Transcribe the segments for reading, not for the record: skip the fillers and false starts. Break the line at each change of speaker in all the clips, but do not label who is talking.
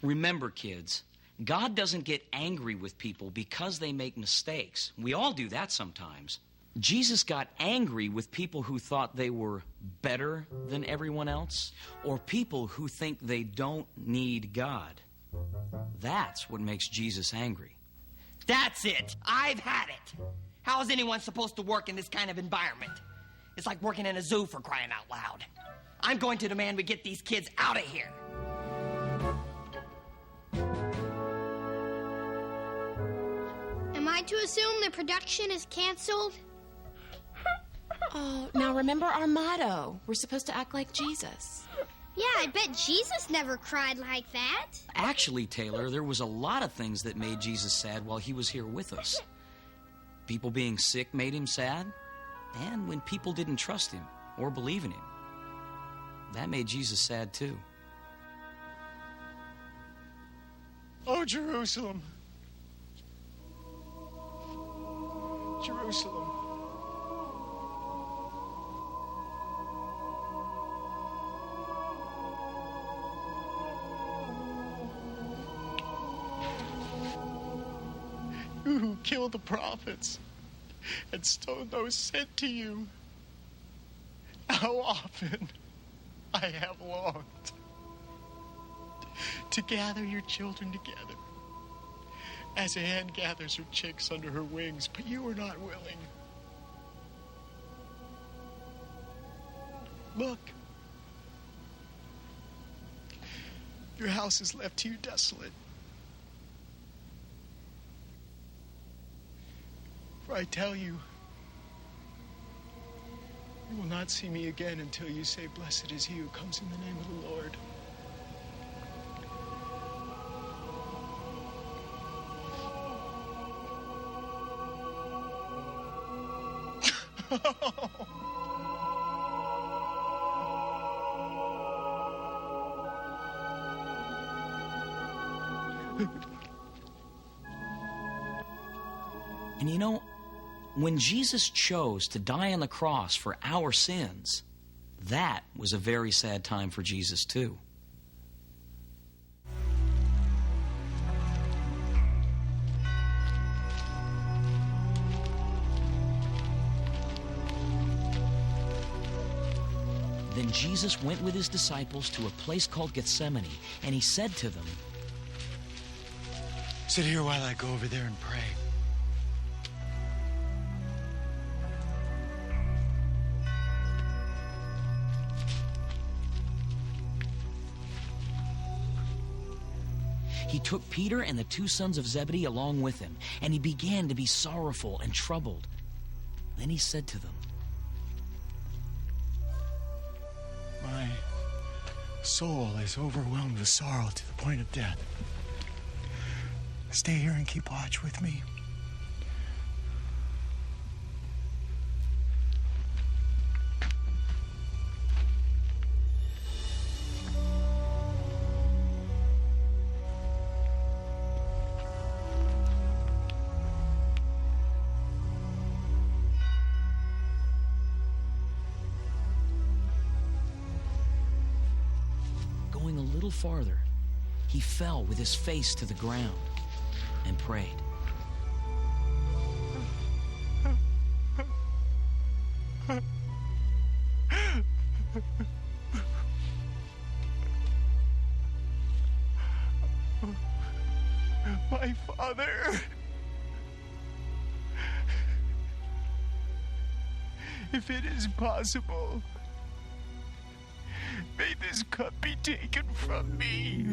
Remember, kids, God doesn't get angry with people because they make mistakes. We all do that sometimes. Jesus got angry with people who thought they were better than everyone else, or people who think they don't need God. That's what makes Jesus angry.
That's it. I've had it. How is anyone supposed to work in this kind of environment? It's like working in a zoo, for crying out loud. I'm going to demand we get these kids out of here.
Am I to assume the production is canceled?
Oh, now remember our motto. We're supposed to act like Jesus.
Yeah, I bet Jesus never cried like that.
Actually, Taylor, there was a lot of things that made Jesus sad while he was here with us. People being sick made him sad, and when people didn't trust him or believe in him, that made Jesus sad too.
Oh, Jerusalem. Jerusalem. You who killed the prophets and stoned those sent to you. How often I have longed to gather your children together as a hen gathers her chicks under her wings, but you were not willing. Look, your house is left to you desolate. For I tell you, you will not see me again until you say, "Blessed is he who comes in the name of the Lord."
And you know, when Jesus chose to die on the cross for our sins, that was a very sad time for Jesus too. Then Jesus went with his disciples to a place called Gethsemane, and he said to them,
"Sit here while I go over there and pray."
He took Peter and the two sons of Zebedee along with him, and he began to be sorrowful and troubled. Then he said to them,
"My soul is overwhelmed with sorrow to the point of death. Stay here and keep watch with me."
Going a little farther, he fell with his face to the ground and prayed.
My Father, if it is possible, may this cup be taken from me.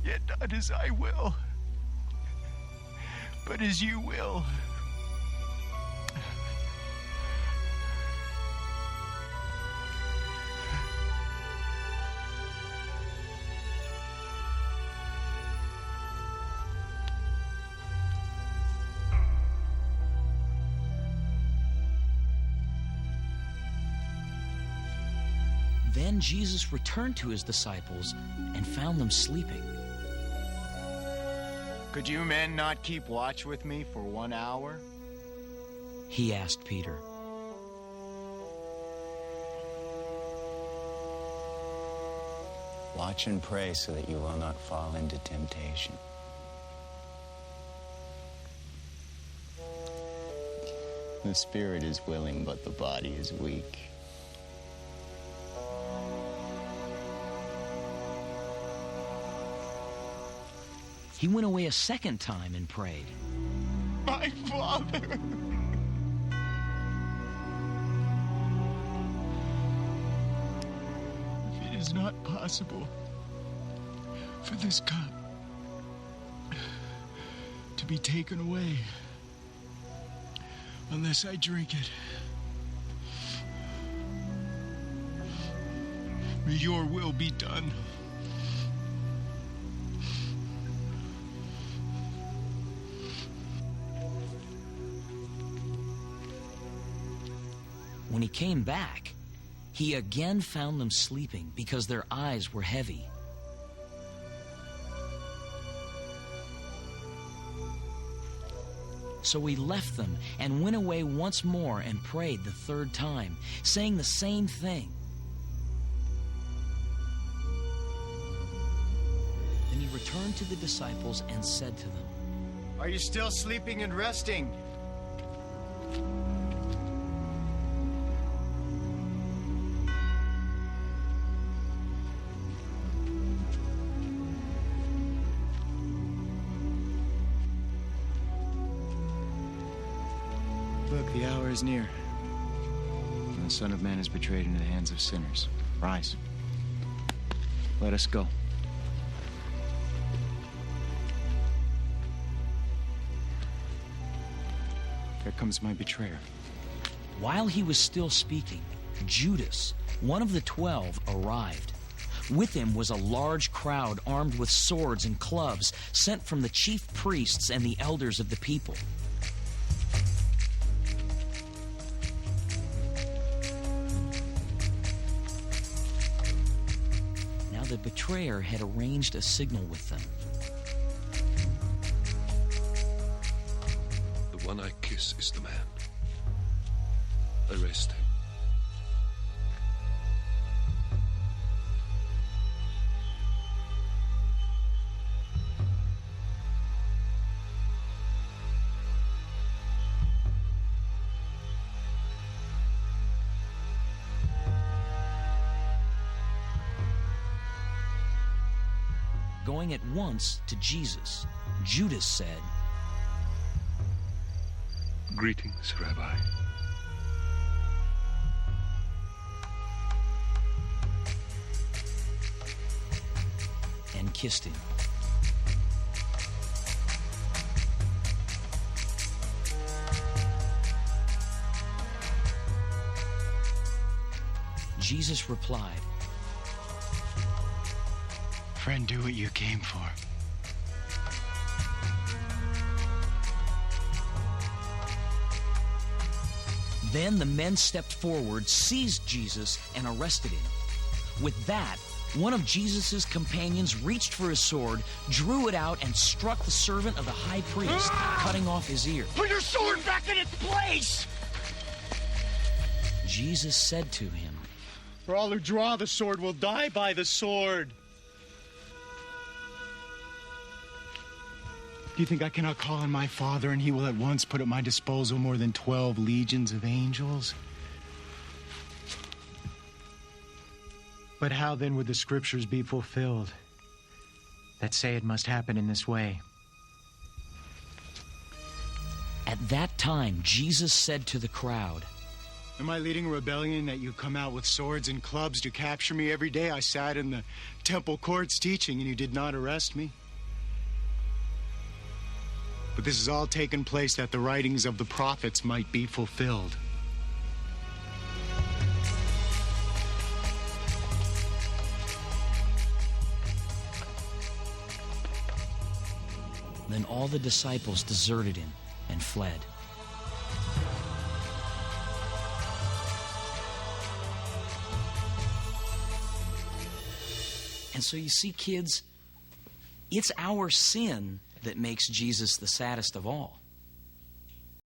Yet not as I will, but as you will.
Then Jesus returned to his disciples and found them sleeping.
Could you men not keep watch with me for 1 hour?
He asked Peter.
Watch and pray so that you will not fall into temptation. The spirit is willing, but the body is weak.
He went away a second time and prayed.
My Father. If it is not possible for this cup to be taken away unless I drink it, may your will be done.
When he came back, he again found them sleeping because their eyes were heavy. So he left them and went away once more and prayed the third time, saying the same thing. Then he returned to the disciples and said to them,
Are you still sleeping and resting? Look, the hour is near. And the Son of Man is betrayed into the hands of sinners. Rise. Let us go. There comes my betrayer.
While he was still speaking, Judas, one of the 12, arrived. With him was a large crowd armed with swords and clubs, sent from the chief priests and the elders of the people. Now the betrayer had arranged a signal with them.
The one I kiss is the man. Arrest him.
Going at once to Jesus, Judas said,
Greetings, Rabbi.
and kissed him. Jesus replied,
Friend, do what you came for.
Then the men stepped forward, seized Jesus, and arrested him. With that, one of Jesus' companions reached for his sword, drew it out, and struck the servant of the high priest, cutting off his ear.
Put your sword back in its place!
Jesus said to him,
For all who draw the sword will die by the sword. Do you think I cannot call on my Father and he will at once put at my disposal more than 12 legions of angels? But how then would the scriptures be fulfilled that say it must happen in this way?
At that time, Jesus said to the crowd,
Am I leading a rebellion that you come out with swords and clubs to capture me every day? I sat in the temple courts teaching and you did not arrest me. But this has all taken place that the writings of the prophets might be fulfilled.
Then all the disciples deserted him and fled. And so you see, kids, it's our sin that makes Jesus the saddest of all.